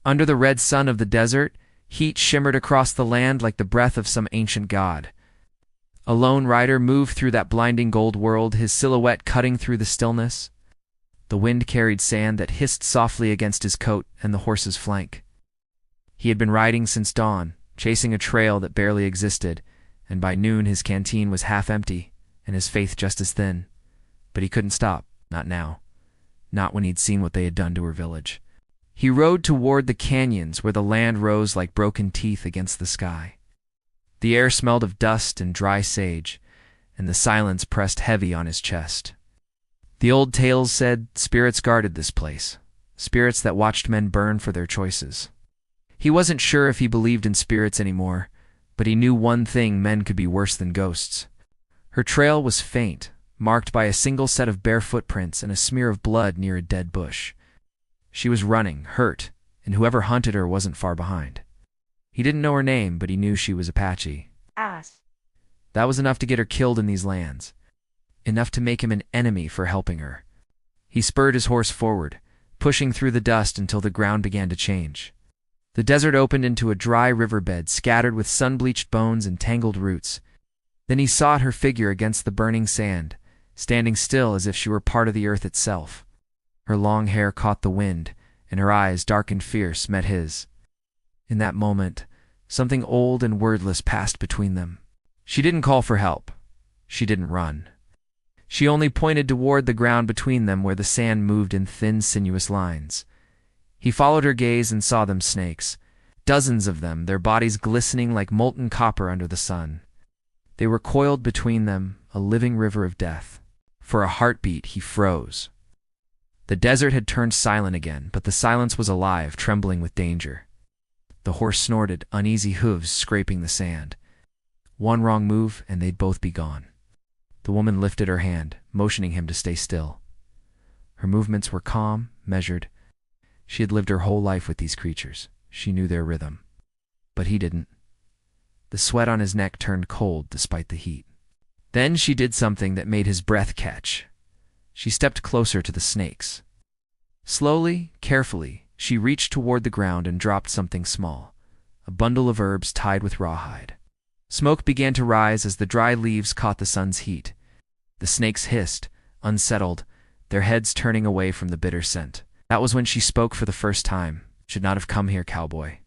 Under the red sun of the desert, heat shimmered across the land like the breath of some ancient god. A lone rider moved through that blinding gold world, his silhouette cutting through the stillness. The wind carried sand that hissed softly against his coat and the horse's flank. He had been riding since dawn, chasing a trail that barely existed, and by noon his canteen was half empty and his faith just as thin. But he couldn't stop, not now. Not when he'd seen what they had done to her village. He rode toward the canyons where the land rose like broken teeth against the sky. The air smelled of dust and dry sage, and the silence pressed heavy on his chest. The old tales said spirits guarded this place, spirits that watched men burn for their choices. He wasn't sure if he believed in spirits anymore, but he knew one thing: men could be worse than ghosts. Her trail was faint, marked by a single set of bare footprints and a smear of blood near a dead bush. She was running, hurt, and whoever hunted her wasn't far behind. He didn't know her name, but he knew she was Apache. That was enough to get her killed in these lands. Enough to make him an enemy for helping her. He spurred his horse forward, pushing through the dust until the ground began to change. The desert opened into a dry riverbed scattered with sun-bleached bones and tangled roots. Then he saw her figure against the burning sand, standing still as if she were part of the earth itself. Her long hair caught the wind, and her eyes, dark and fierce, met his. In that moment, something old and wordless passed between them. She didn't call for help. She didn't run. She only pointed toward the ground between them where the sand moved in thin, sinuous lines. He followed her gaze and saw them snakes. Dozens of them, their bodies glistening like molten copper under the sun. They were coiled between them, a living river of death. For a heartbeat, he froze. The desert had turned silent again, but the silence was alive, trembling with danger. The horse snorted, uneasy hooves scraping the sand. One wrong move, and they'd both be gone. The woman lifted her hand, motioning him to stay still. Her movements were calm, measured. She had lived her whole life with these creatures. She knew their rhythm. But he didn't. The sweat on his neck turned cold despite the heat. Then she did something that made his breath catch. She stepped closer to the snakes. Slowly, carefully, she reached toward the ground and dropped something small, a bundle of herbs tied with rawhide. Smoke began to rise as the dry leaves caught the sun's heat. The snakes hissed, unsettled, their heads turning away from the bitter scent. That was when she spoke for the first time. "Should not have come here, Cowboy."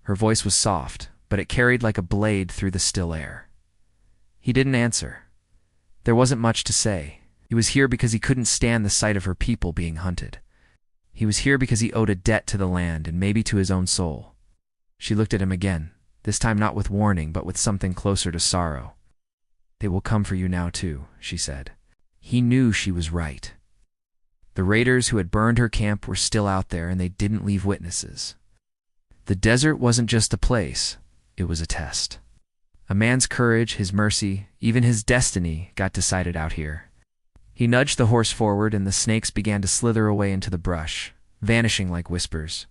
Her voice was soft, but it carried like a blade through the still air. He didn't answer. There wasn't much to say. He was here because he couldn't stand the sight of her people being hunted. He was here because he owed a debt to the land and maybe to his own soul. She looked at him again, this time not with warning, but with something closer to sorrow. "They will come for you now too," she said. He knew she was right. The raiders who had burned her camp were still out there, and they didn't leave witnesses. The desert wasn't just a place, it was a test. A man's courage, his mercy, even his destiny got decided out here. He nudged the horse forward, and the snakes began to slither away into the brush, vanishing like whispers.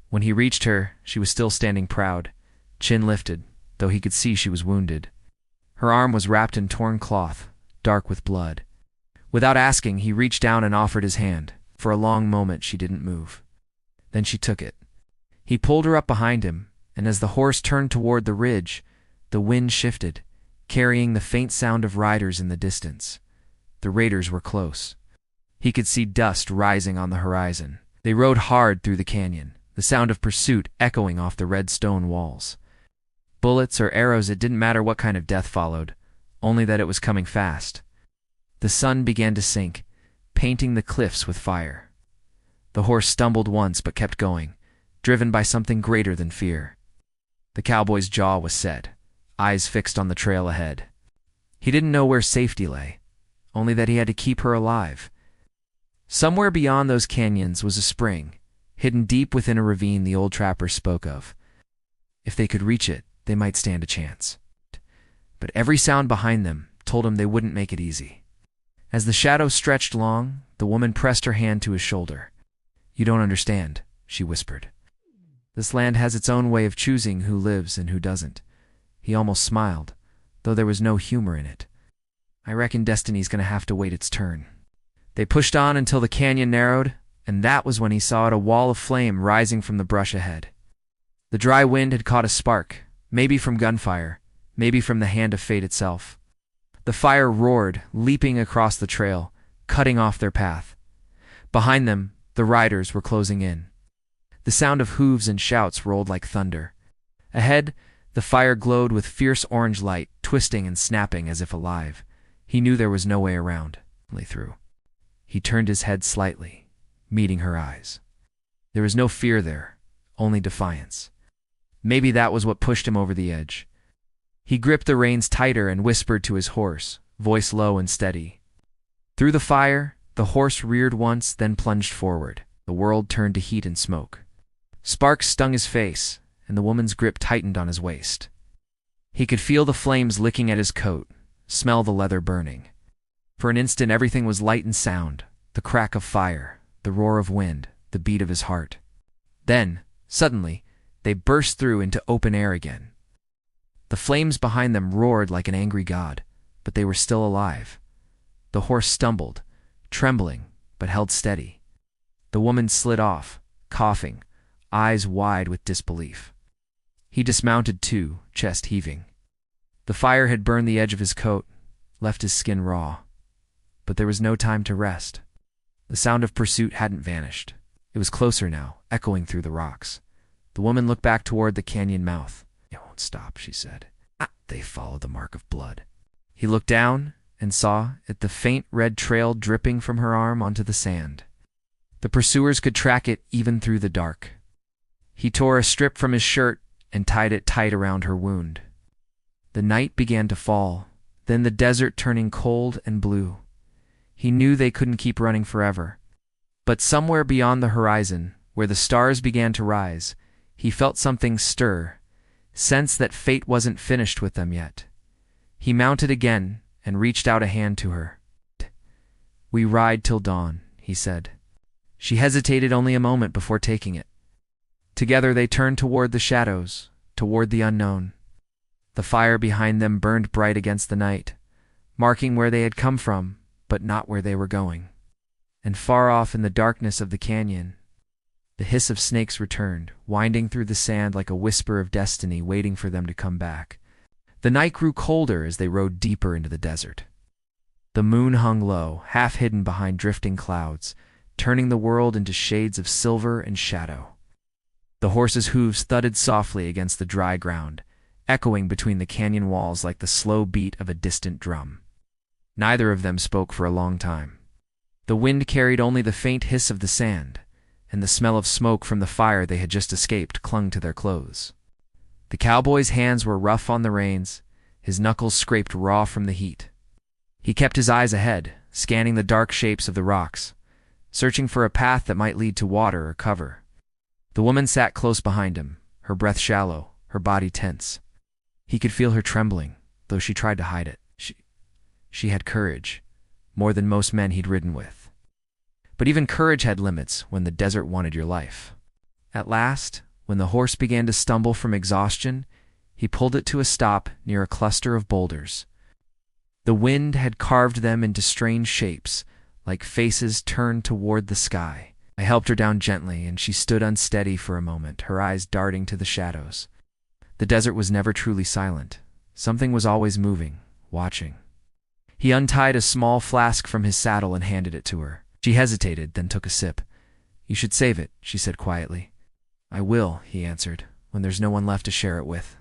When he reached her, she was still standing proud, chin lifted, though he could see she was wounded. Her arm was wrapped in torn cloth, dark with blood. Without asking, he reached down and offered his hand. For a long moment, she didn't move. Then she took it. He pulled her up behind him, and as the horse turned toward the ridge, the wind shifted, carrying the faint sound of riders in the distance. The raiders were close. He could see dust rising on the horizon. They rode hard through the canyon, the sound of pursuit echoing off the red stone walls. Bullets or arrows, it didn't matter what kind of death followed, only that it was coming fast. The sun began to sink, painting the cliffs with fire. The horse stumbled once but kept going, driven by something greater than fear. The cowboy's jaw was set, eyes fixed on the trail ahead. He didn't know where safety lay, only that he had to keep her alive. Somewhere beyond those canyons was a spring, hidden deep within a ravine the old trapper spoke of. If they could reach it, they might stand a chance. But every sound behind them told him they wouldn't make it easy. As the shadow stretched long, the woman pressed her hand to his shoulder. "You don't understand," she whispered. "This land has its own way of choosing who lives and who doesn't." He almost smiled, though there was no humor in it. "I reckon destiny's gonna have to wait its turn." They pushed on until the canyon narrowed, And that was when he saw it, a wall of flame rising from the brush ahead. The dry wind had caught a spark, maybe from gunfire, maybe from the hand of fate itself. The fire roared, leaping across the trail, cutting off their path. Behind them, the riders were closing in. The sound of hooves and shouts rolled like thunder. Ahead, the fire glowed with fierce orange light, twisting and snapping as if alive. He knew there was no way around. Through. He turned his head slightly, meeting her eyes. There was no fear there, only defiance. Maybe that was what pushed him over the edge. He gripped the reins tighter and whispered to his horse, voice low and steady. Through the fire, the horse reared once, then plunged forward. The world turned to heat and smoke. Sparks stung his face, and the woman's grip tightened on his waist. He could feel the flames licking at his coat, smell the leather burning. For an instant everything was light and sound, the crack of fire, the roar of wind, the beat of his heart. Then, suddenly, they burst through into open air again. The flames behind them roared like an angry god, but they were still alive. The horse stumbled, trembling, but held steady. The woman slid off, coughing, eyes wide with disbelief. He dismounted too, chest heaving. The fire had burned the edge of his coat, left his skin raw. But there was no time to rest. The sound of pursuit hadn't vanished. It was closer now, echoing through the rocks. The woman looked back toward the canyon mouth. "It won't stop," she said. They followed the mark of blood. He looked down and saw it, the faint red trail dripping from her arm onto the sand. The pursuers could track it even through the dark. He tore a strip from his shirt and tied it tight around her wound. The night began to fall, then the desert turning cold and blue. He knew they couldn't keep running forever. But somewhere beyond the horizon, where the stars began to rise, he felt something stir, sensed that fate wasn't finished with them yet. He mounted again and reached out a hand to her. "We ride till dawn," he said. She hesitated only a moment before taking it. Together they turned toward the shadows, toward the unknown. The fire behind them burned bright against the night, marking where they had come from, but not where they were going. And far off in the darkness of the canyon, the hiss of snakes returned, winding through the sand like a whisper of destiny waiting for them to come back. The night grew colder as they rode deeper into the desert. The moon hung low, half hidden behind drifting clouds, turning the world into shades of silver and shadow. The horses' hooves thudded softly against the dry ground, echoing between the canyon walls like the slow beat of a distant drum. Neither of them spoke for a long time. The wind carried only the faint hiss of the sand, and the smell of smoke from the fire they had just escaped clung to their clothes. The cowboy's hands were rough on the reins, his knuckles scraped raw from the heat. He kept his eyes ahead, scanning the dark shapes of the rocks, searching for a path that might lead to water or cover. The woman sat close behind him, her breath shallow, her body tense. He could feel her trembling, though she tried to hide it. She had courage, more than most men he'd ridden with. But even courage had limits when the desert wanted your life. At last, when the horse began to stumble from exhaustion, he pulled it to a stop near a cluster of boulders. The wind had carved them into strange shapes, like faces turned toward the sky. I helped her down gently, and she stood unsteady for a moment, her eyes darting to the shadows. The desert was never truly silent. Something was always moving, watching. He untied a small flask from his saddle and handed it to her. She hesitated, then took a sip. "You should save it," she said quietly. "I will," he answered, "when there's no one left to share it with."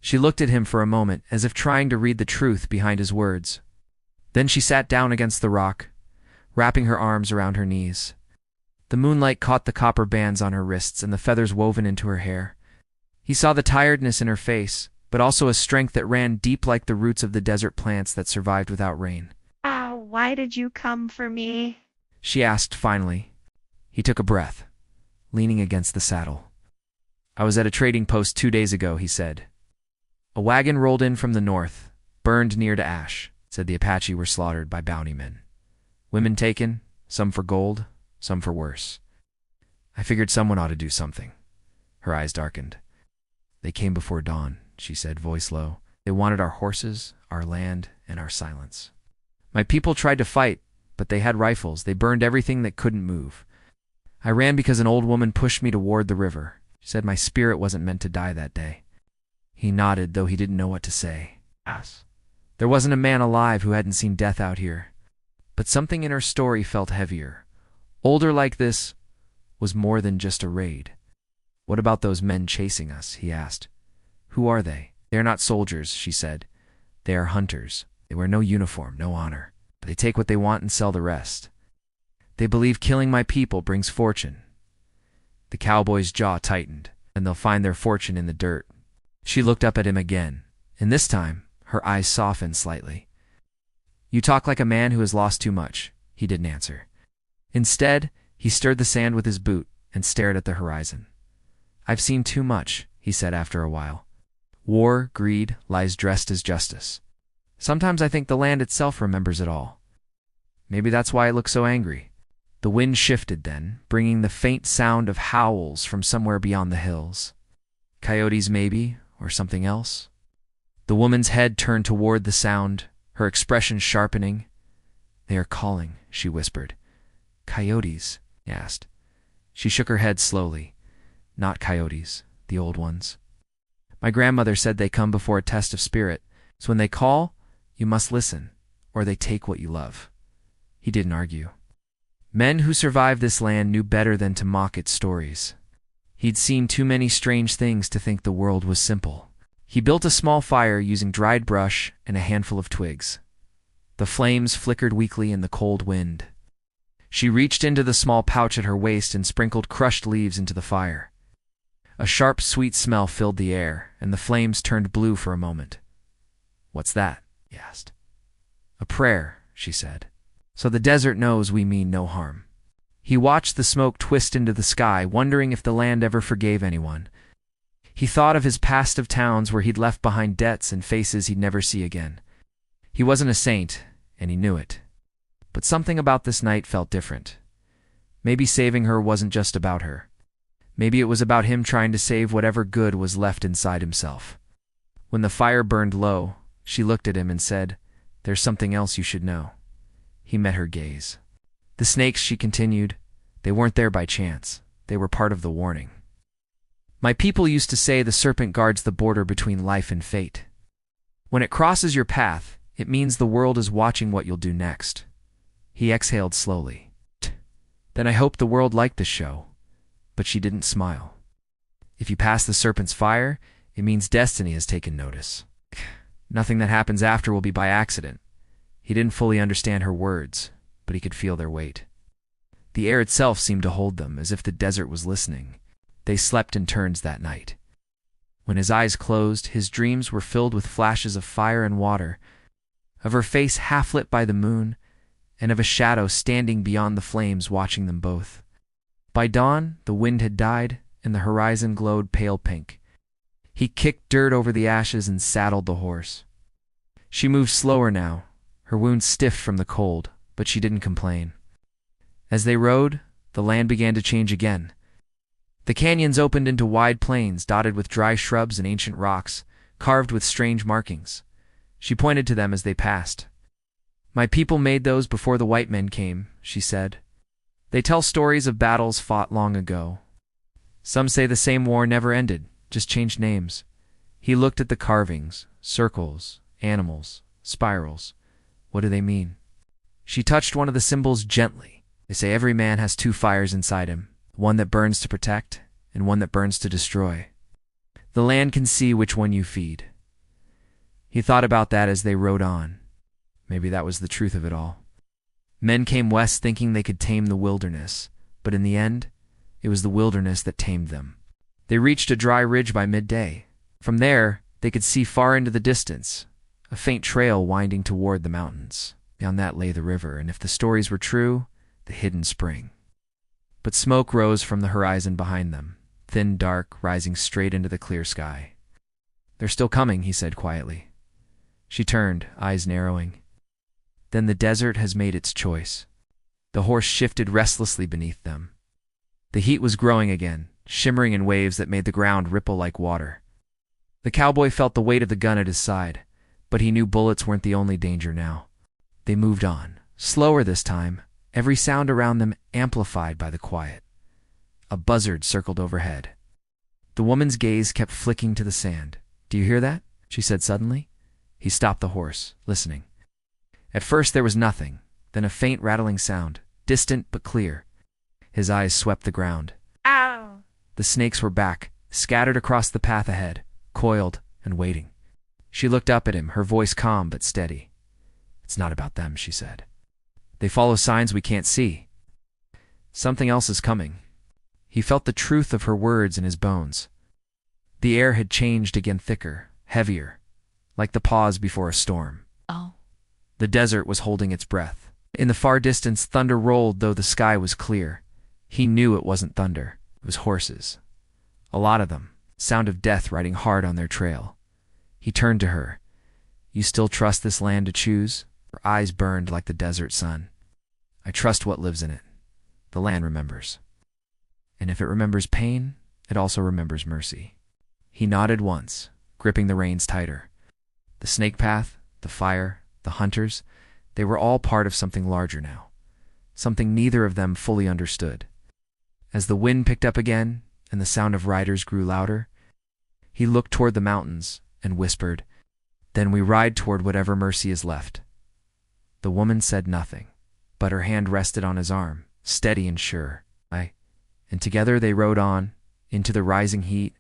She looked at him for a moment, as if trying to read the truth behind his words. Then she sat down against the rock, wrapping her arms around her knees. The moonlight caught the copper bands on her wrists and the feathers woven into her hair. He saw the tiredness in her face, but also a strength that ran deep like the roots of the desert plants that survived without rain. Why did you come for me?" she asked finally. He took a breath, leaning against the saddle. "I was at a trading post 2 days ago," he said. "A wagon rolled in from the north, burned near to ash. Said the Apache were slaughtered by bounty men. Women taken, some for gold, some for worse. I figured someone ought to do something." Her eyes darkened. "They came before dawn," she said, voice low. "They wanted our horses, our land, and our silence. My people tried to fight, but they had rifles. They burned everything that couldn't move. I ran because an old woman pushed me toward the river. She said my spirit wasn't meant to die that day. He nodded, though he didn't know what to say. Yes. There wasn't a man alive who hadn't seen death out here. But something in her story felt heavier. Older like this was more than just a raid. What about those men chasing us? He asked. Who are they? They are not soldiers, she said. They are hunters. They wear no uniform, no honor. But they take what they want and sell the rest. They believe killing my people brings fortune. The cowboy's jaw tightened, and they'll find their fortune in the dirt. She looked up at him again, and this time her eyes softened slightly. You talk like a man who has lost too much. He didn't answer. Instead, he stirred the sand with his boot and stared at the horizon. I've seen too much, he said after a while. War, greed, lies dressed as justice. Sometimes I think the land itself remembers it all. Maybe that's why it looks so angry. The wind shifted then, bringing the faint sound of howls from somewhere beyond the hills. Coyotes maybe, or something else. The woman's head turned toward the sound, her expression sharpening. They are calling, she whispered. Coyotes? He asked. She shook her head slowly. Not coyotes, the old ones. My grandmother said they come before a test of spirit, so when they call, you must listen, or they take what you love. He didn't argue. Men who survived this land knew better than to mock its stories. He'd seen too many strange things to think the world was simple. He built a small fire using dried brush and a handful of twigs. The flames flickered weakly in the cold wind. She reached into the small pouch at her waist and sprinkled crushed leaves into the fire. A sharp, sweet smell filled the air, and the flames turned blue for a moment. What's that? He asked. A prayer, she said. So the desert knows we mean no harm. He watched the smoke twist into the sky, wondering if the land ever forgave anyone. He thought of his past of towns where he'd left behind debts and faces he'd never see again. He wasn't a saint, and he knew it. But something about this night felt different. Maybe saving her wasn't just about her. Maybe it was about him trying to save whatever good was left inside himself. When the fire burned low, she looked at him and said, There's something else you should know. He met her gaze. The snakes, she continued, they weren't there by chance. They were part of the warning. My people used to say the serpent guards the border between life and fate. When it crosses your path, it means the world is watching what you'll do next. He exhaled slowly. Then I hoped the world liked the show. But she didn't smile. If you pass the serpent's fire, it means destiny has taken notice. Nothing that happens after will be by accident. He didn't fully understand her words, but he could feel their weight. The air itself seemed to hold them, as if the desert was listening. They slept in turns that night. When his eyes closed, his dreams were filled with flashes of fire and water, of her face half lit by the moon, and of a shadow standing beyond the flames watching them both. By dawn, the wind had died, and the horizon glowed pale pink. He kicked dirt over the ashes and saddled the horse. She moved slower now, her wounds stiff from the cold, but she didn't complain. As they rode, the land began to change again. The canyons opened into wide plains dotted with dry shrubs and ancient rocks, carved with strange markings. She pointed to them as they passed. My people made those before the white men came, she said. They tell stories of battles fought long ago. Some say the same war never ended, just changed names. He looked at the carvings, circles, animals, spirals. What do they mean? She touched one of the symbols gently. They say every man has two fires inside him, one that burns to protect and one that burns to destroy. The land can see which one you feed. He thought about that as they rode on. Maybe that was the truth of it all. Men came west thinking they could tame the wilderness, but in the end, it was the wilderness that tamed them. They reached a dry ridge by midday. From there, they could see far into the distance, a faint trail winding toward the mountains. Beyond that lay the river, and if the stories were true, the hidden spring. But smoke rose from the horizon behind them, thin, dark, rising straight into the clear sky. They're still coming, he said quietly. She turned, eyes narrowing. Then the desert has made its choice. The horse shifted restlessly beneath them. The heat was growing again, shimmering in waves that made the ground ripple like water. The cowboy felt the weight of the gun at his side, but he knew bullets weren't the only danger now. They moved on, slower this time, every sound around them amplified by the quiet. A buzzard circled overhead. The woman's gaze kept flicking to the sand. "Do you hear that?" she said suddenly. He stopped the horse, listening. At first there was nothing, then a faint rattling sound, distant but clear. His eyes swept the ground. Ow! The snakes were back, scattered across the path ahead, coiled and waiting. She looked up at him, her voice calm but steady. "It's not about them," she said. "They follow signs we can't see. Something else is coming." He felt the truth of her words in his bones. The air had changed again, thicker, heavier, like the pause before a storm. Oh. The desert was holding its breath. In the far distance, thunder rolled, though the sky was clear. He knew it wasn't thunder. It was horses. A lot of them, sound of death riding hard on their trail. He turned to her. "You still trust this land to choose?" Her eyes burned like the desert sun. "I trust what lives in it. The land remembers. And if it remembers pain, it also remembers mercy." He nodded once, gripping the reins tighter. The snake path, the fire, the hunters, they were all part of something larger now. Something neither of them fully understood. As the wind picked up again, and the sound of riders grew louder, he looked toward the mountains and whispered, "Then we ride toward whatever mercy is left." The woman said nothing, but her hand rested on his arm, steady and sure. And together they rode on, into the rising heat,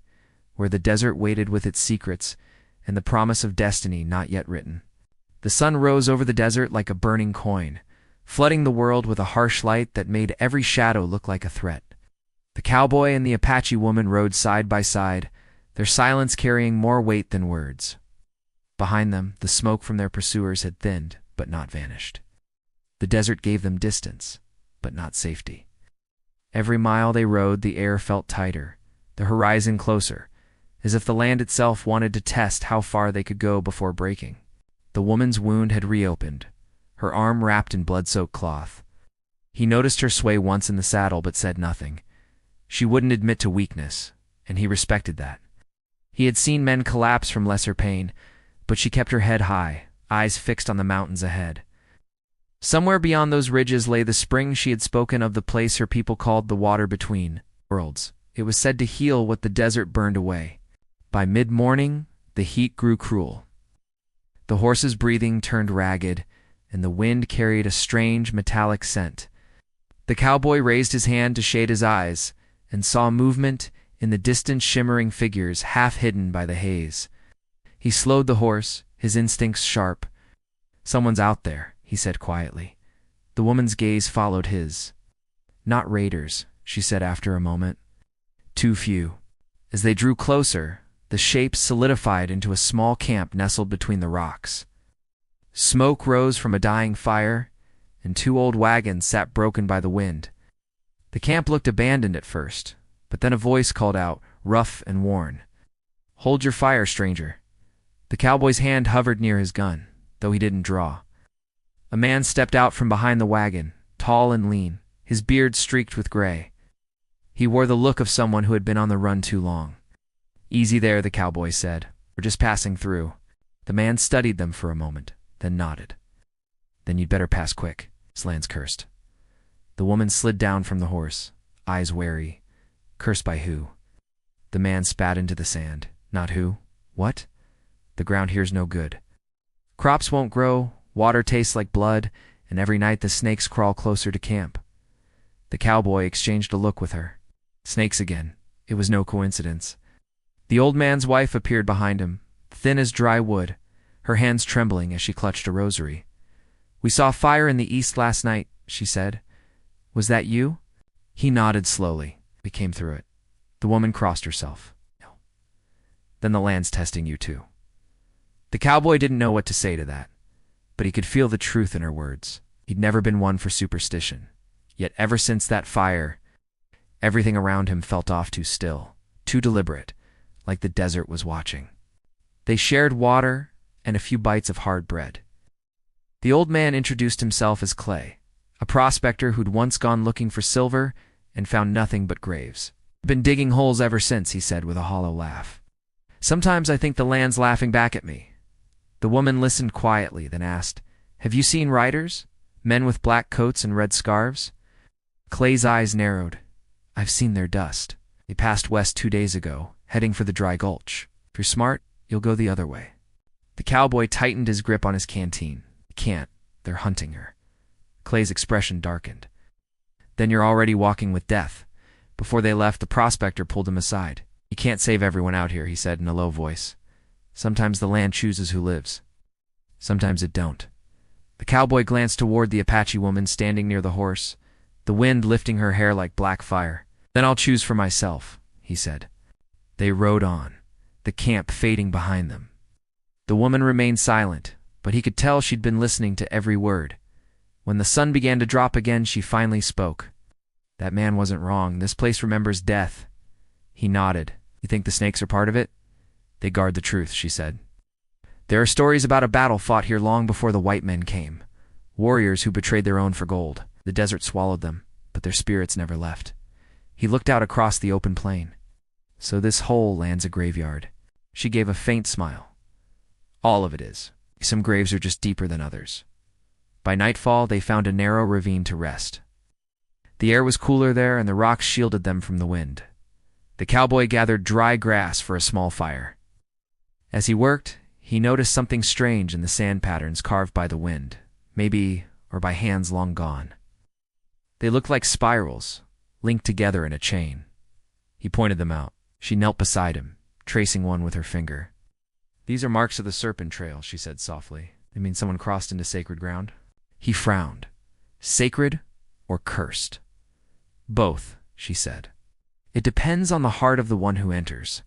where the desert waited with its secrets and the promise of destiny not yet written. The sun rose over the desert like a burning coin, flooding the world with a harsh light that made every shadow look like a threat. The cowboy and the Apache woman rode side by side, their silence carrying more weight than words. Behind them, the smoke from their pursuers had thinned, but not vanished. The desert gave them distance, but not safety. Every mile they rode, the air felt tighter, the horizon closer, as if the land itself wanted to test how far they could go before breaking. The woman's wound had reopened, her arm wrapped in blood-soaked cloth. He noticed her sway once in the saddle but said nothing. She wouldn't admit to weakness, and he respected that. He had seen men collapse from lesser pain, but she kept her head high, eyes fixed on the mountains ahead. Somewhere beyond those ridges lay the spring she had spoken of, the place her people called the water between worlds. It was said to heal what the desert burned away. By mid-morning, the heat grew cruel. The horses' breathing turned ragged, and the wind carried a strange metallic scent. The cowboy raised his hand to shade his eyes, and saw movement in the distant shimmering figures half hidden by the haze. He slowed the horse, his instincts sharp. "Someone's out there," he said quietly. The woman's gaze followed his. "Not raiders," she said after a moment. "Too few." As they drew closer, the shapes solidified into a small camp nestled between the rocks. Smoke rose from a dying fire, and two old wagons sat broken by the wind. The camp looked abandoned at first, but then a voice called out, rough and worn, "Hold your fire, stranger." The cowboy's hand hovered near his gun, though he didn't draw. A man stepped out from behind the wagon, tall and lean, his beard streaked with gray. He wore the look of someone who had been on the run too long. "Easy there," the cowboy said. "We're just passing through." The man studied them for a moment, then nodded. "Then you'd better pass quick," Slans cursed. The woman slid down from the horse, eyes wary. "Cursed by who?" The man spat into the sand. "Not who? What? The ground here's no good. Crops won't grow, water tastes like blood, and every night the snakes crawl closer to camp." The cowboy exchanged a look with her. Snakes again. It was no coincidence. The old man's wife appeared behind him, thin as dry wood, her hands trembling as she clutched a rosary. "We saw fire in the east last night," she said. "Was that you?" He nodded slowly. We came through it. The woman crossed herself. "No." "Then the land's testing you too." The cowboy didn't know what to say to that, but he could feel the truth in her words. He'd never been one for superstition. Yet ever since that fire, everything around him felt off, too still, too deliberate, like the desert was watching. They shared water and a few bites of hard bread. The old man introduced himself as Clay, a prospector who'd once gone looking for silver and found nothing but graves. "Been digging holes ever since," he said with a hollow laugh. "Sometimes I think the land's laughing back at me." The woman listened quietly, then asked, "Have you seen riders? Men with black coats and red scarves?" Clay's eyes narrowed. I've seen their dust. They passed west 2 days ago, heading for the dry gulch. If you're smart, you'll go the other way. The cowboy tightened his grip on his canteen. You can't. They're hunting her. Clay's expression darkened. Then you're already walking with death. Before they left, the prospector pulled him aside. You can't save everyone out here, he said in a low voice. Sometimes the land chooses who lives. Sometimes it don't. The cowboy glanced toward the Apache woman standing near the horse, the wind lifting her hair like black fire. Then I'll choose for myself, he said. They rode on, the camp fading behind them. The woman remained silent, but he could tell she'd been listening to every word. When the sun began to drop again, she finally spoke. That man wasn't wrong. This place remembers death. He nodded. You think the snakes are part of it? They guard the truth, she said. There are stories about a battle fought here long before the white men came. Warriors who betrayed their own for gold. The desert swallowed them, but their spirits never left. He looked out across the open plain. So this whole land's a graveyard. She gave a faint smile. All of it is. Some graves are just deeper than others. By nightfall, they found a narrow ravine to rest. The air was cooler there, and the rocks shielded them from the wind. The cowboy gathered dry grass for a small fire. As he worked, he noticed something strange in the sand patterns carved by the wind, or by hands long gone. They looked like spirals, linked together in a chain. He pointed them out. She knelt beside him, tracing one with her finger. These are marks of the serpent trail, she said softly. They mean someone crossed into sacred ground? He frowned. Sacred or cursed? Both, she said. It depends on the heart of the one who enters.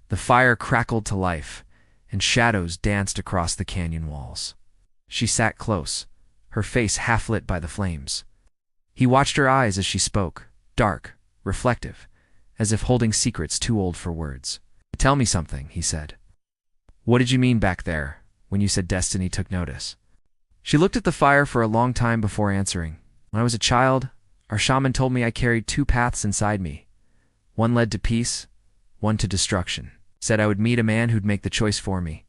The fire crackled to life, and shadows danced across the canyon walls. She sat close, her face half lit by the flames. He watched her eyes as she spoke, dark, reflective, as if holding secrets too old for words. Tell me something, he said. What did you mean back there, when you said destiny took notice? She looked at the fire for a long time before answering. When I was a child, our shaman told me I carried two paths inside me. One led to peace, one to destruction. Said I would meet a man who'd make the choice for me.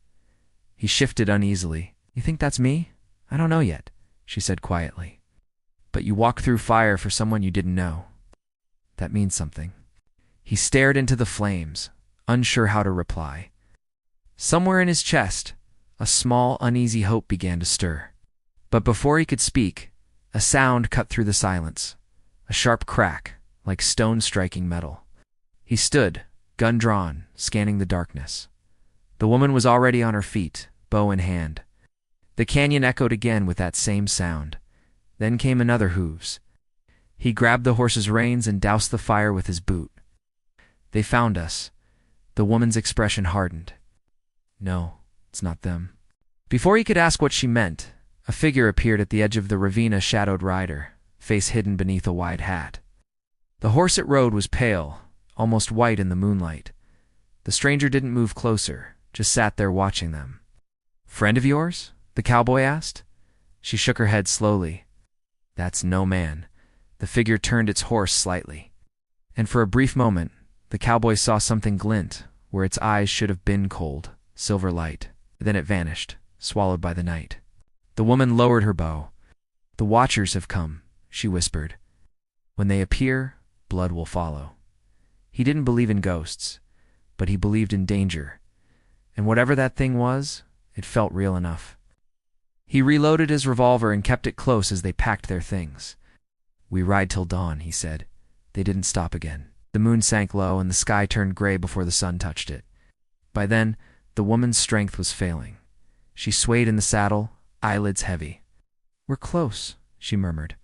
He shifted uneasily. You think that's me? I don't know yet, she said quietly. But you walk through fire for someone you didn't know. That means something. He stared into the flames, unsure how to reply. Somewhere in his chest, a small, uneasy hope began to stir. But before he could speak, a sound cut through the silence, a sharp crack, like stone striking metal. He stood, gun drawn, scanning the darkness. The woman was already on her feet, bow in hand. The canyon echoed again with that same sound. Then came another hooves. He grabbed the horse's reins and doused the fire with his boot. They found us. The woman's expression hardened. No, it's not them. Before he could ask what she meant, a figure appeared at the edge of the ravine, a shadowed rider, face hidden beneath a wide hat. The horse it rode was pale, almost white in the moonlight. The stranger didn't move closer, just sat there watching them. Friend of yours? The cowboy asked. She shook her head slowly. That's no man. The figure turned its horse slightly. And for a brief moment, the cowboy saw something glint where its eyes should have been cold, silver light. Then it vanished, swallowed by the night. The woman lowered her bow. The watchers have come, she whispered. When they appear, blood will follow. He didn't believe in ghosts, but he believed in danger. And whatever that thing was, it felt real enough. He reloaded his revolver and kept it close as they packed their things. We ride till dawn, he said. They didn't stop again. The moon sank low and the sky turned gray before the sun touched it. By then, the woman's strength was failing. She swayed in the saddle, eyelids heavy. We're close, she murmured.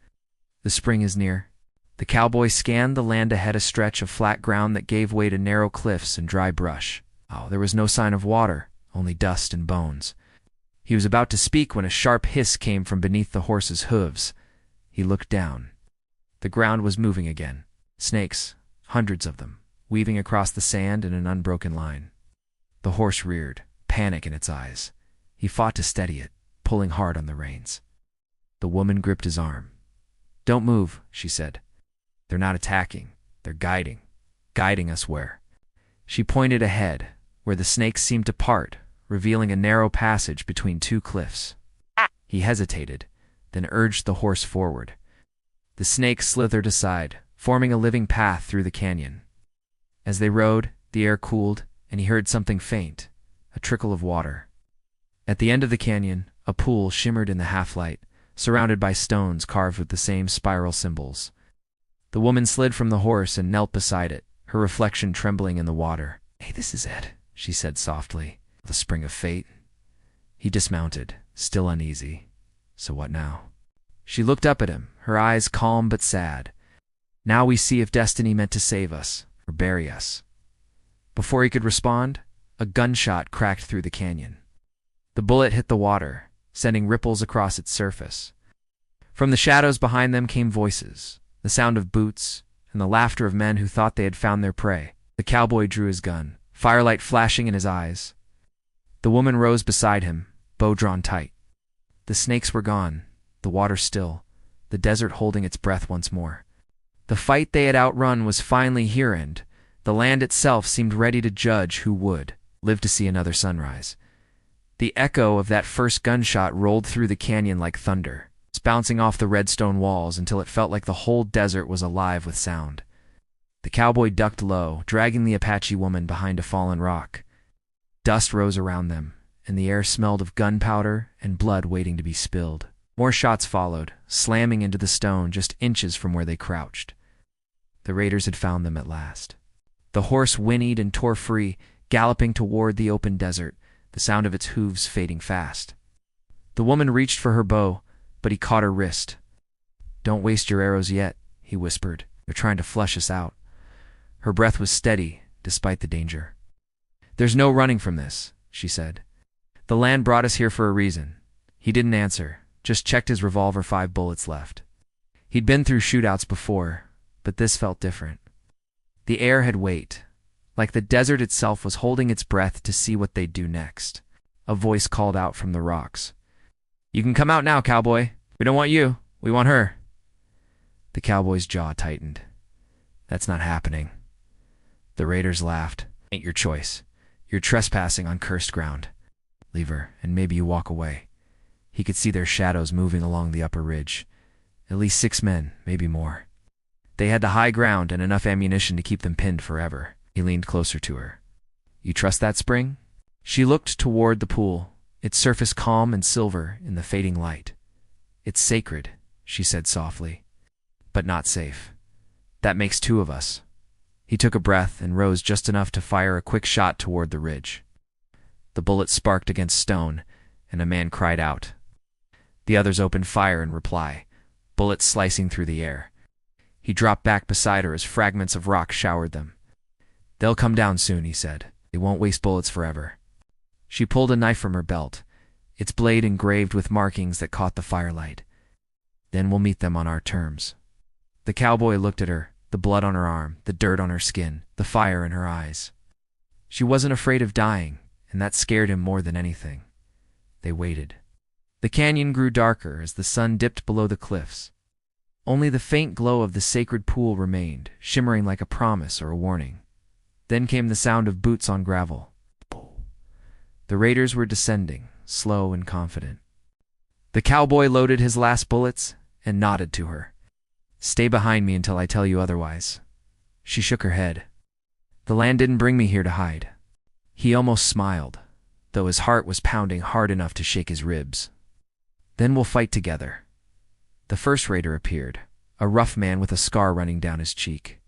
The spring is near. The cowboy scanned the land ahead, a stretch of flat ground that gave way to narrow cliffs and dry brush. Oh, there was no sign of water, only dust and bones. He was about to speak when a sharp hiss came from beneath the horse's hooves. He looked down. The ground was moving again. Snakes, hundreds of them, weaving across the sand in an unbroken line. The horse reared, panic in its eyes. He fought to steady it, pulling hard on the reins. The woman gripped his arm. Don't move, she said. They're not attacking. They're guiding. Guiding us where? She pointed ahead, where the snakes seemed to part, revealing a narrow passage between two cliffs. He hesitated, then urged the horse forward. The snake slithered aside, forming a living path through the canyon. As they rode, the air cooled, and he heard something faint, a trickle of water. At the end of the canyon, a pool shimmered in the half-light, surrounded by stones carved with the same spiral symbols. The woman slid from the horse and knelt beside it, her reflection trembling in the water. "Hey, this is it," she said softly. "The spring of fate." He dismounted, still uneasy. So what now? She looked up at him, her eyes calm but sad. "Now we see if destiny meant to save us, or bury us." Before he could respond, a gunshot cracked through the canyon. The bullet hit the water, sending ripples across its surface. From the shadows behind them came voices, the sound of boots, and the laughter of men who thought they had found their prey. The cowboy drew his gun, firelight flashing in his eyes. The woman rose beside him, bow drawn tight. The snakes were gone, the water still, the desert holding its breath once more. The fight they had outrun was finally here, and the land itself seemed ready to judge who would live to see another sunrise. The echo of that first gunshot rolled through the canyon like thunder, bouncing off the red stone walls until it felt like the whole desert was alive with sound. The cowboy ducked low, dragging the Apache woman behind a fallen rock. Dust rose around them, and the air smelled of gunpowder and blood waiting to be spilled. More shots followed, slamming into the stone just inches from where they crouched. The raiders had found them at last. The horse whinnied and tore free, galloping toward the open desert, the sound of its hooves fading fast. The woman reached for her bow, but he caught her wrist. "Don't waste your arrows yet," he whispered. "They're trying to flush us out." Her breath was steady, despite the danger. "There's no running from this," she said. "The land brought us here for a reason." He didn't answer, just checked his revolver, 5 bullets left. He'd been through shootouts before, but this felt different. The air had weight, like the desert itself was holding its breath to see what they'd do next. A voice called out from the rocks. "You can come out now, cowboy. We don't want you. We want her." The cowboy's jaw tightened. "That's not happening." The raiders laughed. "Ain't your choice. You're trespassing on cursed ground. Leave her, and maybe you walk away." He could see their shadows moving along the upper ridge. At least 6 men, maybe more. They had the high ground and enough ammunition to keep them pinned forever. He leaned closer to her. "You trust that spring?" She looked toward the pool, its surface calm and silver in the fading light. "It's sacred," she said softly, "but not safe. That makes 2 of us." He took a breath and rose just enough to fire a quick shot toward the ridge. The bullet sparked against stone, and a man cried out. The others opened fire in reply, bullets slicing through the air. He dropped back beside her as fragments of rock showered them. "They'll come down soon," he said. "They won't waste bullets forever." She pulled a knife from her belt, its blade engraved with markings that caught the firelight. "Then we'll meet them on our terms." The cowboy looked at her, the blood on her arm, the dirt on her skin, the fire in her eyes. She wasn't afraid of dying, and that scared him more than anything. They waited. The canyon grew darker as the sun dipped below the cliffs. Only the faint glow of the sacred pool remained, shimmering like a promise or a warning. Then came the sound of boots on gravel. The raiders were descending, slow and confident. The cowboy loaded his last bullets and nodded to her. "Stay behind me until I tell you otherwise." She shook her head. "The land didn't bring me here to hide." He almost smiled, though his heart was pounding hard enough to shake his ribs. "Then we'll fight together." The first raider appeared, a rough man with a scar running down his cheek.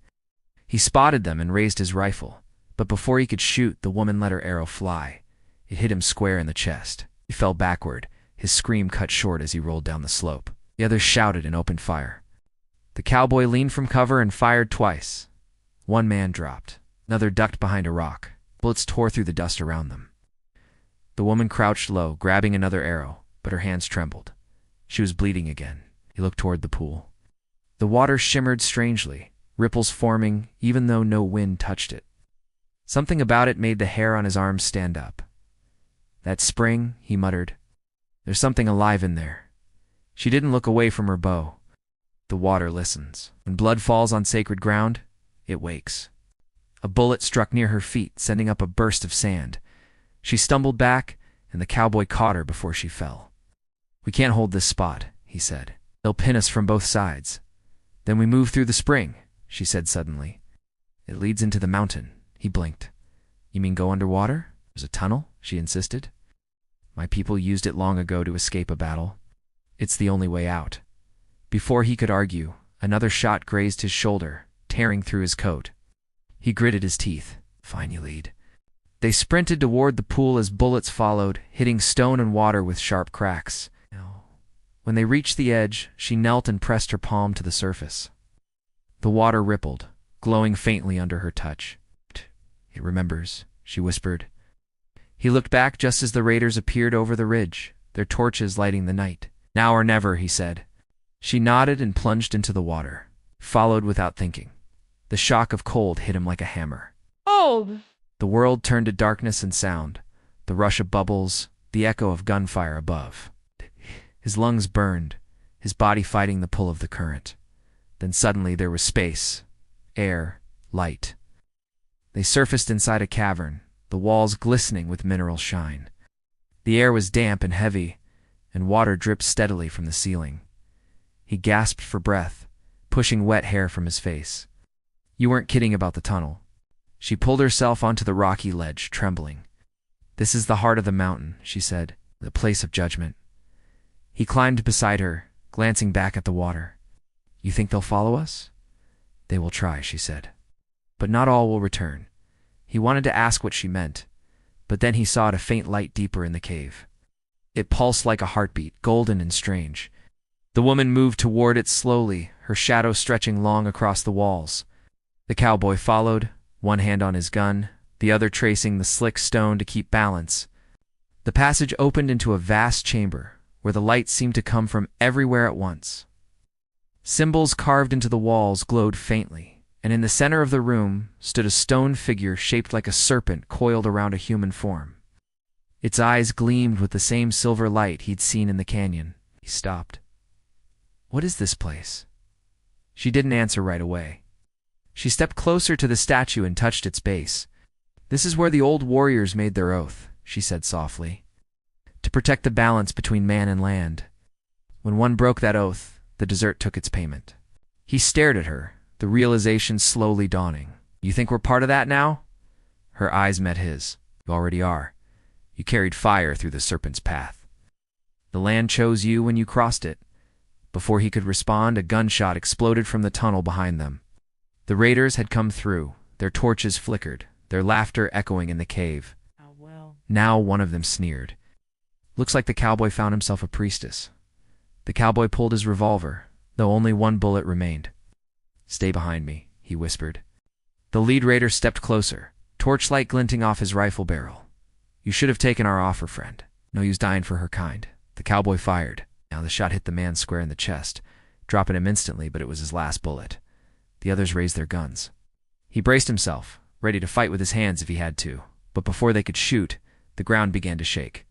He spotted them and raised his rifle, but before he could shoot, the woman let her arrow fly. It hit him square in the chest. He fell backward, his scream cut short as he rolled down the slope. The others shouted and opened fire. The cowboy leaned from cover and fired twice. 1 man dropped. Another ducked behind a rock. Bullets tore through the dust around them. The woman crouched low, grabbing another arrow, but her hands trembled. She was bleeding again. He looked toward the pool. The water shimmered strangely, ripples forming even though no wind touched it. Something about it made the hair on his arms stand up. "That spring," he muttered. "There's something alive in there." She didn't look away from her bow. The water listens. When blood falls on sacred ground, it wakes. A bullet struck near her feet, sending up a burst of sand. She stumbled back, and the cowboy caught her before she fell. "We can't hold this spot," he said. "They'll pin us from both sides." "Then we move through the spring," she said suddenly. It leads into the mountain. He blinked. You mean go underwater? There's a tunnel? She insisted. My people used it long ago to escape a battle. It's the only way out. Before he could argue, another shot grazed his shoulder, tearing through his coat. He gritted his teeth. Fine, you lead. They sprinted toward the pool as bullets followed, hitting stone and water with sharp cracks. When they reached the edge, she knelt and pressed her palm to the surface. The water rippled, glowing faintly under her touch. It remembers, she whispered. He looked back just as the raiders appeared over the ridge, their torches lighting the night. Now or never, he said. She nodded and plunged into the water, followed without thinking. The shock of cold hit him like a hammer. Oh! The world turned to darkness and sound, the rush of bubbles, the echo of gunfire above. His lungs burned, his body fighting the pull of the current. Then suddenly there was space, air, light. They surfaced inside a cavern, the walls glistening with mineral shine. The air was damp and heavy, and water dripped steadily from the ceiling. He gasped for breath, pushing wet hair from his face. You weren't kidding about the tunnel. She pulled herself onto the rocky ledge, trembling. This is the heart of the mountain, she said, the place of judgment. He climbed beside her, glancing back at the water. You think they'll follow us? They will try, she said. But not all will return. He wanted to ask what she meant, but then he saw a faint light deeper in the cave. It pulsed like a heartbeat, golden and strange. The woman moved toward it slowly, her shadow stretching long across the walls. The cowboy followed, one hand on his gun, the other tracing the slick stone to keep balance. The passage opened into a vast chamber, where the light seemed to come from everywhere at once. Symbols carved into the walls glowed faintly, and in the center of the room stood a stone figure shaped like a serpent coiled around a human form. Its eyes gleamed with the same silver light he'd seen in the canyon. He stopped. What is this place? She didn't answer right away. She stepped closer to the statue and touched its base. This is where the old warriors made their oath, she said softly. To protect the balance between man and land. When one broke that oath, the desert took its payment. He stared at her, the realization slowly dawning. You think we're part of that now? Her eyes met his. You already are. You carried fire through the serpent's path. The land chose you when you crossed it. Before he could respond, a gunshot exploded from the tunnel behind them. The raiders had come through, their torches flickered, their laughter echoing in the cave. Oh, well. Now one of them sneered. Looks like the cowboy found himself a priestess. The cowboy pulled his revolver, though only one bullet remained. Stay behind me, he whispered. The lead raider stepped closer, torchlight glinting off his rifle barrel. You should have taken our offer, friend. No use dying for her kind. The cowboy fired. Now the shot hit the man square in the chest, dropping him instantly, but it was his last bullet. The others raised their guns. He braced himself, ready to fight with his hands if he had to, but before they could shoot, the ground began to shake.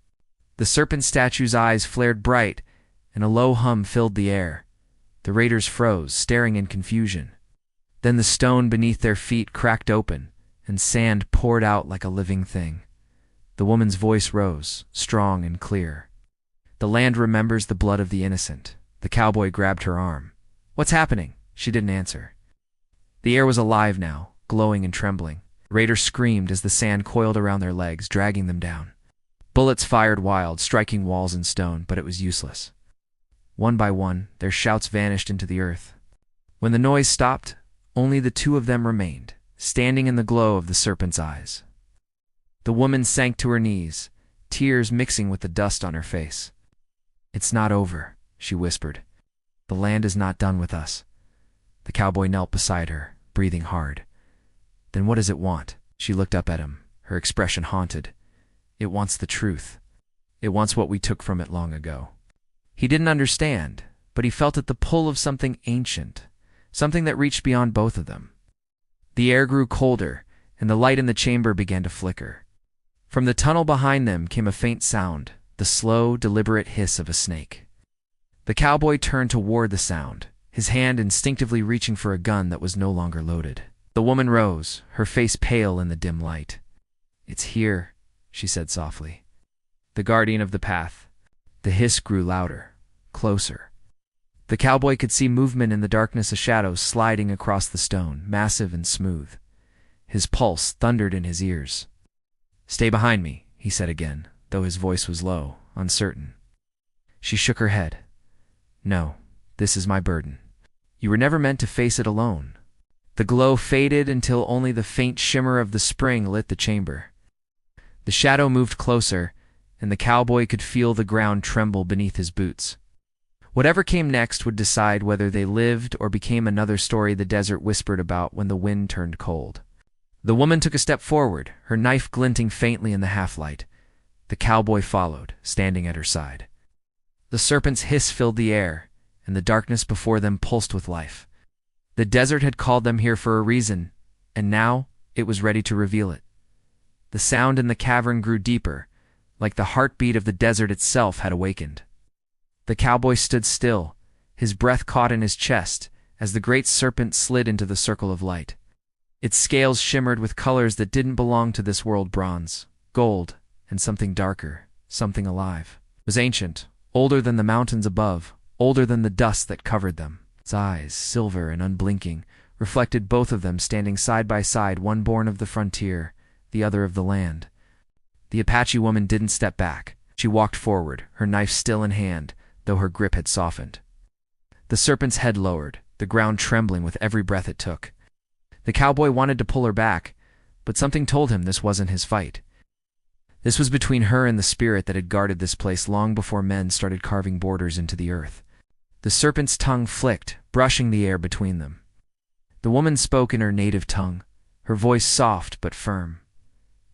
The serpent statue's eyes flared bright, and a low hum filled the air. The raiders froze, staring in confusion. Then the stone beneath their feet cracked open, and sand poured out like a living thing. The woman's voice rose, strong and clear. The land remembers the blood of the innocent. The cowboy grabbed her arm. What's happening? She didn't answer. The air was alive now, glowing and trembling. Raiders screamed as the sand coiled around their legs, dragging them down. Bullets fired wild, striking walls and stone, but it was useless. One by one, their shouts vanished into the earth. When the noise stopped, only the two of them remained, standing in the glow of the serpent's eyes. The woman sank to her knees, tears mixing with the dust on her face. It's not over, she whispered. The land is not done with us. The cowboy knelt beside her, breathing hard. Then what does it want? She looked up at him, her expression haunted. It wants the truth. It wants what we took from it long ago. He didn't understand, but he felt at the pull of something ancient, something that reached beyond both of them. The air grew colder, and the light in the chamber began to flicker. From the tunnel behind them came a faint sound, the slow, deliberate hiss of a snake. The cowboy turned toward the sound, his hand instinctively reaching for a gun that was no longer loaded. The woman rose, her face pale in the dim light. It's here, she said softly. The guardian of the path. The hiss grew louder, closer. The cowboy could see movement in the darkness, a shadow sliding across the stone, massive and smooth. His pulse thundered in his ears. "Stay behind me," he said again, though his voice was low, uncertain. She shook her head. "No, this is my burden. You were never meant to face it alone." The glow faded until only the faint shimmer of the spring lit the chamber. The shadow moved closer, and the cowboy could feel the ground tremble beneath his boots. Whatever came next would decide whether they lived or became another story the desert whispered about when the wind turned cold. The woman took a step forward, her knife glinting faintly in the half-light. The cowboy followed, standing at her side. The serpent's hiss filled the air, and the darkness before them pulsed with life. The desert had called them here for a reason, and now it was ready to reveal it. The sound in the cavern grew deeper, like the heartbeat of the desert itself had awakened. The cowboy stood still, his breath caught in his chest as the great serpent slid into the circle of light. Its scales shimmered with colors that didn't belong to this world: bronze, gold, and something darker, something alive. It was ancient, older than the mountains above, older than the dust that covered them. Its eyes, silver and unblinking, reflected both of them standing side by side, one born of the frontier, the other of the land. The Apache woman didn't step back. She walked forward, her knife still in hand, though her grip had softened. The serpent's head lowered, the ground trembling with every breath it took. The cowboy wanted to pull her back, but something told him this wasn't his fight. This was between her and the spirit that had guarded this place long before men started carving borders into the earth. The serpent's tongue flicked, brushing the air between them. The woman spoke in her native tongue, her voice soft but firm.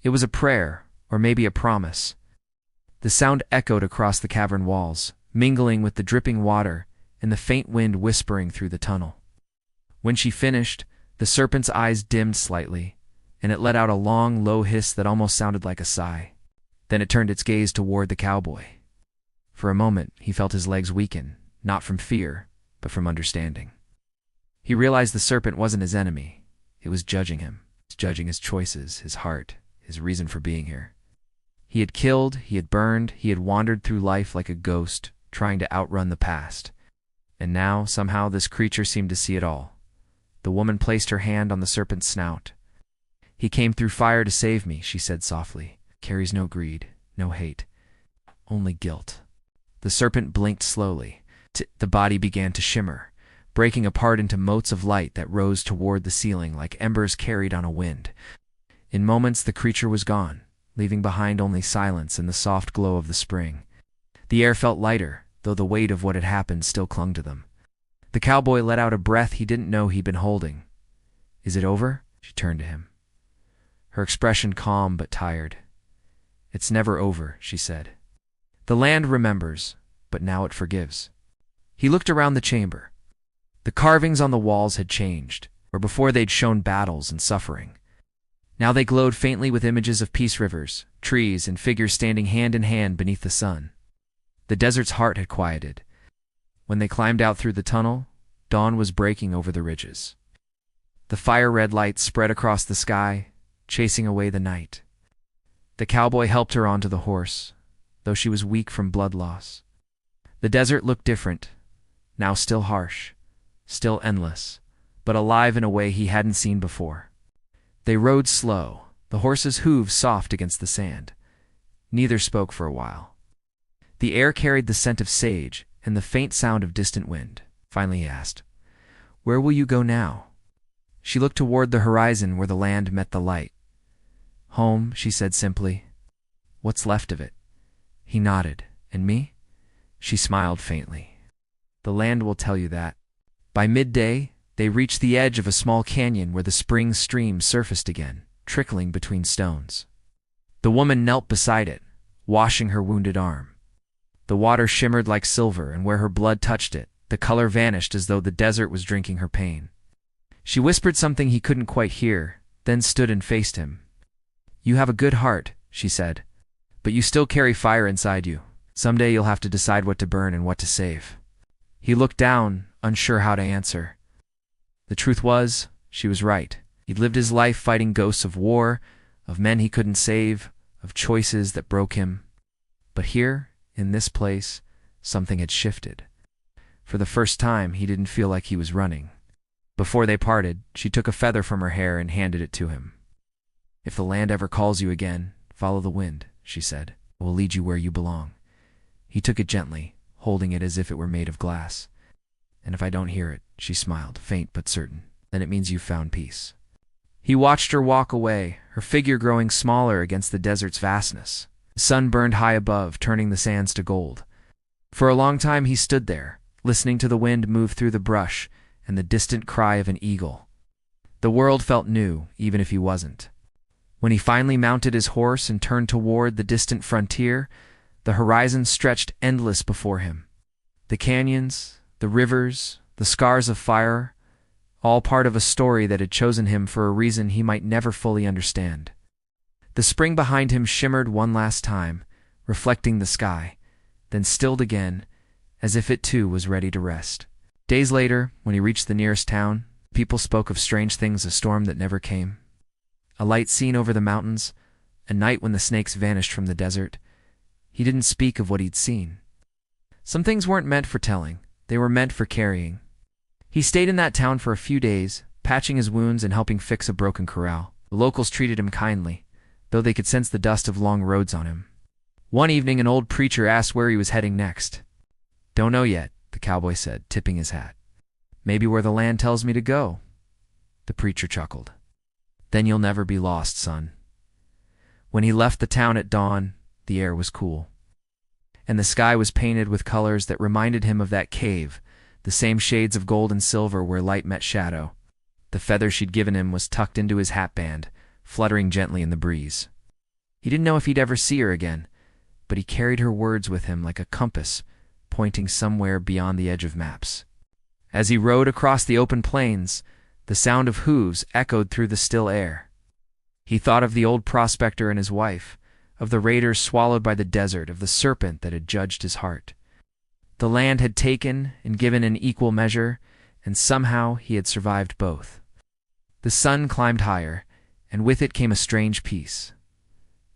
It was a prayer, or maybe a promise. The sound echoed across the cavern walls, mingling with the dripping water and the faint wind whispering through the tunnel. When she finished, the serpent's eyes dimmed slightly, and it let out a long, low hiss that almost sounded like a sigh. Then it turned its gaze toward the cowboy. For a moment, he felt his legs weaken, not from fear, but from understanding. He realized the serpent wasn't his enemy. It was judging him. It was judging his choices, his heart, his reason for being here. He had killed, he had burned, he had wandered through life like a ghost, trying to outrun the past. And now, somehow, this creature seemed to see it all. The woman placed her hand on the serpent's snout. "He came through fire to save me," she said softly. "Carries no greed, no hate, only guilt." The serpent blinked slowly. The body began to shimmer, breaking apart into motes of light that rose toward the ceiling like embers carried on a wind. In moments, the creature was gone, leaving behind only silence and the soft glow of the spring. The air felt lighter, though the weight of what had happened still clung to them. The cowboy let out a breath he didn't know he'd been holding. "Is it over?" She turned to him, her expression calm but tired. "It's never over," she said. "The land remembers, but now it forgives." He looked around the chamber. The carvings on the walls had changed, where before they'd shown battles and suffering. Now they glowed faintly with images of peace rivers, trees, and figures standing hand in hand beneath the sun. The desert's heart had quieted. When they climbed out through the tunnel, dawn was breaking over the ridges. The fire-red light spread across the sky, chasing away the night. The cowboy helped her onto the horse, though she was weak from blood loss. The desert looked different, now still harsh, still endless, but alive in a way he hadn't seen before. They rode slow, the horse's hooves soft against the sand. Neither spoke for a while. The air carried the scent of sage and the faint sound of distant wind. Finally he asked, "Where will you go now?" She looked toward the horizon where the land met the light. "Home," she said simply. "What's left of it?" He nodded. "And me?" She smiled faintly. "The land will tell you that." By midday, they reached the edge of a small canyon where the spring stream surfaced again, trickling between stones. The woman knelt beside it, washing her wounded arm. The water shimmered like silver, and where her blood touched it, the color vanished as though the desert was drinking her pain. She whispered something he couldn't quite hear, then stood and faced him. "You have a good heart," she said, "but you still carry fire inside you. Someday you'll have to decide what to burn and what to save." He looked down, unsure how to answer. The truth was, she was right. He'd lived his life fighting ghosts of war, of men he couldn't save, of choices that broke him. But here, in this place, something had shifted. For the first time, he didn't feel like he was running. Before they parted, she took a feather from her hair and handed it to him. "If the land ever calls you again, follow the wind," she said. "It will lead you where you belong." He took it gently, holding it as if it were made of glass. "And if I don't hear it," she smiled, faint but certain, "then it means you've found peace." He watched her walk away, her figure growing smaller against the desert's vastness. The sun burned high above, turning the sands to gold. For a long time he stood there, listening to the wind move through the brush and the distant cry of an eagle. The world felt new, even if he wasn't. When he finally mounted his horse and turned toward the distant frontier, the horizon stretched endless before him. The canyons, the rivers, the scars of fire, all part of a story that had chosen him for a reason he might never fully understand. The spring behind him shimmered one last time, reflecting the sky, then stilled again, as if it too was ready to rest. Days later, when he reached the nearest town, people spoke of strange things, a storm that never came, a light seen over the mountains, a night when the snakes vanished from the desert. He didn't speak of what he'd seen. Some things weren't meant for telling, they were meant for carrying. He stayed in that town for a few days, patching his wounds and helping fix a broken corral. The locals treated him kindly, though they could sense the dust of long roads on him. One evening, an old preacher asked where he was heading next. "Don't know yet," the cowboy said, tipping his hat. "Maybe where the land tells me to go." The preacher chuckled. "Then you'll never be lost, son." When he left the town at dawn, the air was cool, and the sky was painted with colors that reminded him of that cave, the same shades of gold and silver where light met shadow. The feather she'd given him was tucked into his hatband, fluttering gently in the breeze. He didn't know if he'd ever see her again, but he carried her words with him like a compass, pointing somewhere beyond the edge of maps. As he rode across the open plains, the sound of hooves echoed through the still air. He thought of the old prospector and his wife, of the raiders swallowed by the desert, of the serpent that had judged his heart. The land had taken and given in equal measure, and somehow he had survived both. The sun climbed higher, and with it came a strange peace.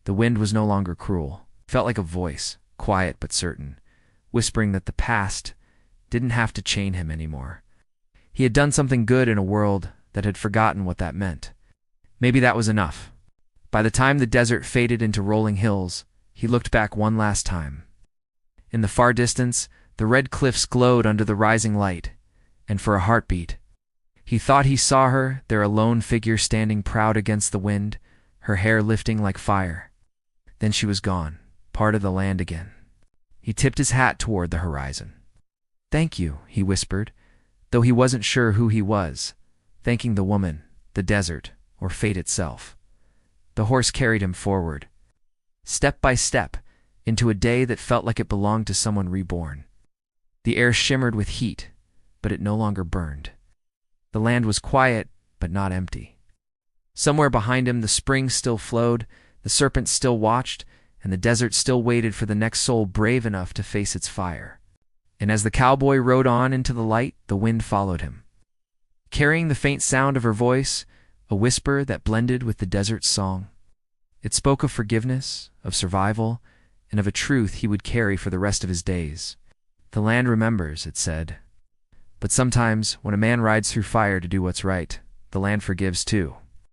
The wind was no longer cruel. It felt like a voice, quiet but certain, whispering that the past didn't have to chain him anymore. He had done something good in a world that had forgotten what that meant. Maybe that was enough. By the time the desert faded into rolling hills, he looked back one last time. In the far distance, the red cliffs glowed under the rising light, and for a heartbeat, he thought he saw her, there a lone figure standing proud against the wind, her hair lifting like fire. Then she was gone, part of the land again. He tipped his hat toward the horizon. "Thank you," he whispered, though he wasn't sure who he was, thanking the woman, the desert, or fate itself. The horse carried him forward, step by step, into a day that felt like it belonged to someone reborn. The air shimmered with heat, but it no longer burned. The land was quiet, but not empty. Somewhere behind him, the spring still flowed, the serpent still watched, and the desert still waited for the next soul brave enough to face its fire. And as the cowboy rode on into the light, the wind followed him, carrying the faint sound of her voice, a whisper that blended with the desert's song. It spoke of forgiveness, of survival, and of a truth he would carry for the rest of his days. "The land remembers," it said. "But sometimes, when a man rides through fire to do what's right, the land forgives too."